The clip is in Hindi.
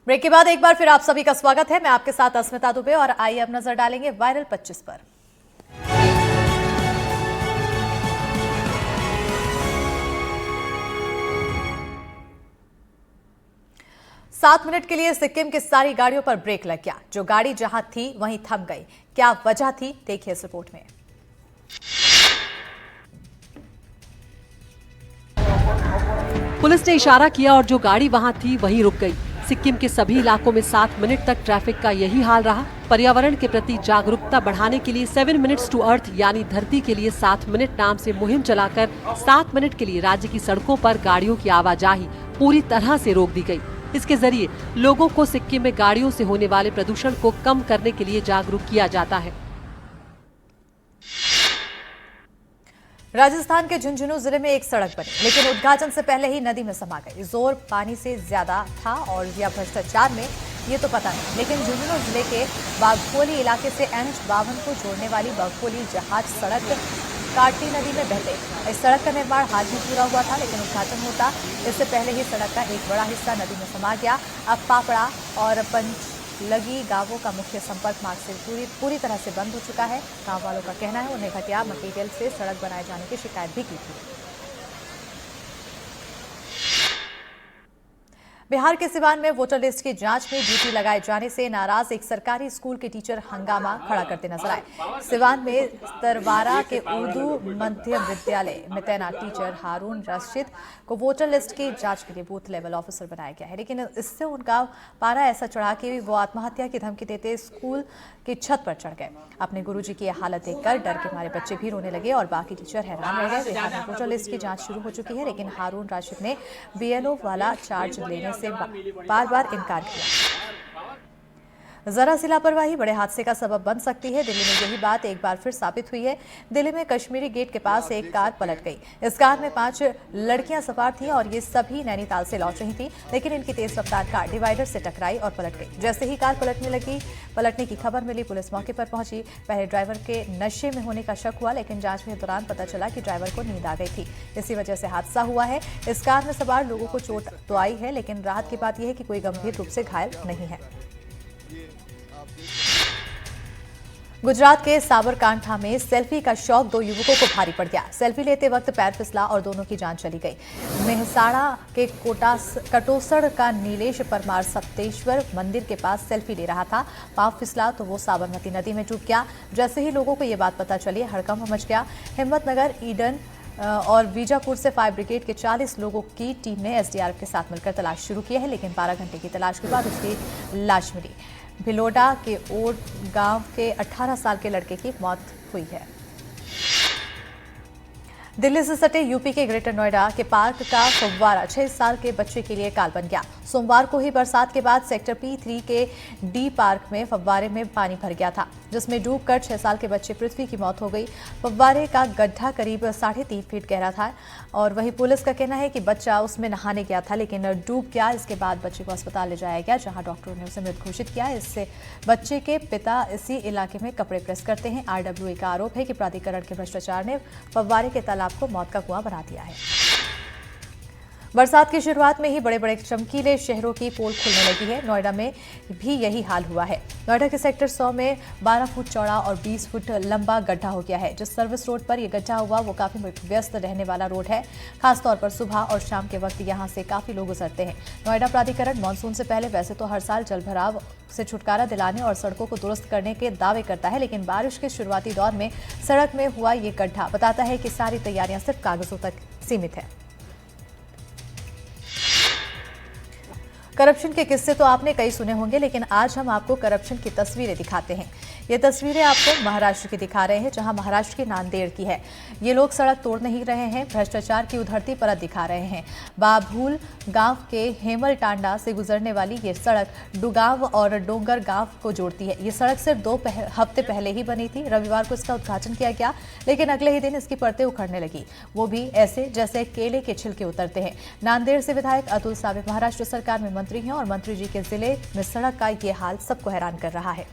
ब्रेक के बाद एक बार फिर आप सभी का स्वागत है। मैं आपके साथ अस्मिता दुबे और आइए अब नजर डालेंगे वायरल 25 पर। 7 मिनट के लिए सिक्किम की सारी गाड़ियों पर ब्रेक लग गया। जो गाड़ी जहां थी वहीं थम गई। क्या वजह थी, देखिए इस रिपोर्ट में। पुलिस ने इशारा किया और जो गाड़ी वहां थी वहीं रुक गई। सिक्किम के सभी इलाकों में 7 मिनट तक ट्रैफिक का यही हाल रहा। पर्यावरण के प्रति जागरूकता बढ़ाने के लिए 7 मिनट्स टू अर्थ यानी धरती के लिए 7 मिनट नाम से मुहिम चलाकर 7 मिनट के लिए राज्य की सड़कों पर गाड़ियों की आवाजाही पूरी तरह से रोक दी गई। इसके जरिए लोगों को सिक्किम में गाड़ियों से होने वाले प्रदूषण को कम करने के लिए जागरूक किया जाता है। राजस्थान के झुंझुनू जिले में एक सड़क बनी, लेकिन उद्घाटन से पहले ही नदी में समा गई। जोर पानी से ज्यादा था और या भ्रष्टाचार में, ये तो पता नहीं। लेकिन झुंझुनू जिले के बागफोली इलाके से NH52 को जोड़ने वाली बागफोली जहाज सड़क काटी नदी में बह गई। इस सड़क का निर्माण हाल ही पूरा हुआ था, लेकिन उद्घाटन होता इससे पहले ही सड़क का एक बड़ा हिस्सा नदी में समा गया। अब पापड़ा और पंचलगी गांवों का मुख्य संपर्क मार्ग से पूरी तरह से बंद हो चुका है। गांव वालों का कहना है उन्हें घटिया मटेरियल से सड़क बनाए जाने की शिकायत भी की थी। बिहार के सिवान में वोटर लिस्ट की जांच में ड्यूटी लगाए जाने से नाराज एक सरकारी स्कूल के टीचर हंगामा खड़ा करते नजर आए। सिवान में तरवारा के उर्दू मध्य विद्यालय में तैनात टीचर हारून रशीद को वोटर लिस्ट की जांच के लिए बूथ लेवल ऑफिसर बनाया गया है, लेकिन इससे उनका पारा ऐसा चढ़ा कि वो आत्महत्या की धमकी देते स्कूल की छत पर चढ़ गए। अपने गुरुजी की हालत देखकर डर के मारे बच्चे भी रोने लगे और बाकी टीचर हैरान रह गए। बिहार में वोटर लिस्ट की जांच शुरू हो चुकी है, लेकिन हारून राशिद ने BLO वाला चार्ज लेने से बार बार इनकार किया। जरा सी लापरवाही बड़े हादसे का सबब बन सकती है। दिल्ली में यही बात एक बार फिर साबित हुई है। दिल्ली में कश्मीरी गेट के पास एक कार पलट गई। इस कार में 5 लड़कियां सवार थीं और ये सभी नैनीताल से लौट रही थीं, लेकिन इनकी तेज रफ्तार कार डिवाइडर से टकराई और पलट गई। जैसे ही कार पलटने की खबर मिली, पुलिस मौके पर पहुंची। पहले ड्राइवर के नशे में होने का शक हुआ, लेकिन जांच के दौरान पता चला कि ड्राइवर को नींद आ गई थी। इसी वजह से हादसा हुआ है। इस कार में सवार लोगों को चोट तो आई है, लेकिन राहत की बात यह है कि कोई गंभीर रूप से घायल नहीं है। गुजरात के साबरकांठा में सेल्फी का शौक 2 युवकों को भारी पड़ गया। सेल्फी लेते वक्त पैर फिसला और दोनों की जान चली गई। मेहसाणा के कटोसड़ का नीलेश परमार सप्तेश्वर मंदिर के पास सेल्फी ले रहा था। पांव फिसला तो वो साबरमती नदी में डूब गया। जैसे ही लोगों को ये बात पता चली, हड़कंप मच गया। हिम्मतनगर, ईडन और बीजापुर से फायर ब्रिगेड के 40 लोगों की टीम ने SDRF के साथ मिलकर तलाश शुरू की है, लेकिन 12 घंटे की तलाश के बाद उसकी लाश मिली। भिलोडा के ओड गांव के 18 साल के लड़के की मौत हुई है। दिल्ली से सटे यूपी के ग्रेटर नोएडा के पार्क का फव्वारा 6 साल के बच्चे के लिए काल बन गया। सोमवार को ही बरसात के बाद सेक्टर P3 के D पार्क में फव्वारे में पानी भर गया था, जिसमें डूबकर 6 साल के बच्चे पृथ्वी की मौत हो गई। फव्वारे का गड्ढा करीब 3.5 फीट गहरा था और वहीं पुलिस का कहना है कि बच्चा उसमें नहाने गया था, लेकिन डूब गया। इसके बाद बच्चे को अस्पताल ले जाया गया, जहां डॉक्टरों ने उसे मृत घोषित किया। इससे बच्चे के पिता इसी इलाके में कपड़े प्रेस करते हैं। RWA का आरोप है कि प्राधिकरण के भ्रष्टाचार ने फव्वारे के तालाब को मौत का कुआं बना दिया है। बरसात की शुरुआत में ही बड़े बड़े चमकीले शहरों की पोल खुलने लगी है। नोएडा में भी यही हाल हुआ है। नोएडा के सेक्टर 100 में 12 फुट चौड़ा और 20 फुट लंबा गड्ढा हो गया है। जिस सर्विस रोड पर यह गड्ढा हुआ वो काफी व्यस्त रहने वाला रोड है। खासतौर पर सुबह और शाम के वक्त यहां से काफी लोग गुजरते हैं। नोएडा प्राधिकरण मानसून से पहले वैसे तो हर साल जलभराव से छुटकारा दिलाने और सड़कों को दुरुस्त करने के दावे करता है, लेकिन बारिश के शुरुआती दौर में सड़क में हुआ ये गड्ढा बताता है कि सारी तैयारियां सिर्फ कागजों तक सीमित है। करप्शन के किस्से तो आपने कई सुने होंगे, लेकिन आज हम आपको करप्शन की तस्वीरें दिखाते हैं। ये तस्वीरें आपको महाराष्ट्र की दिखा रहे हैं, जहां महाराष्ट्र की नांदेड़ की है। ये लोग सड़क तोड़ नहीं रहे हैं, भ्रष्टाचार की उधरती परत दिखा रहे हैं। बाभूल गांव के हेमल टांडा से गुजरने वाली ये सड़क डुगांव और डोंगर गांव को जोड़ती है। ये सड़क सिर्फ 2 हफ्ते पहले ही बनी थी। रविवार को इसका उद्घाटन किया गया, लेकिन अगले ही दिन इसकी परतें उखड़ने लगी, वो भी ऐसे जैसे केले के छिलके उतरते हैं। नांदेड़ से विधायक अतुल सावे महाराष्ट्र सरकार में मंत्री हैं और मंत्री जी के जिले में सड़क का ये हाल सबको हैरान कर रहा है।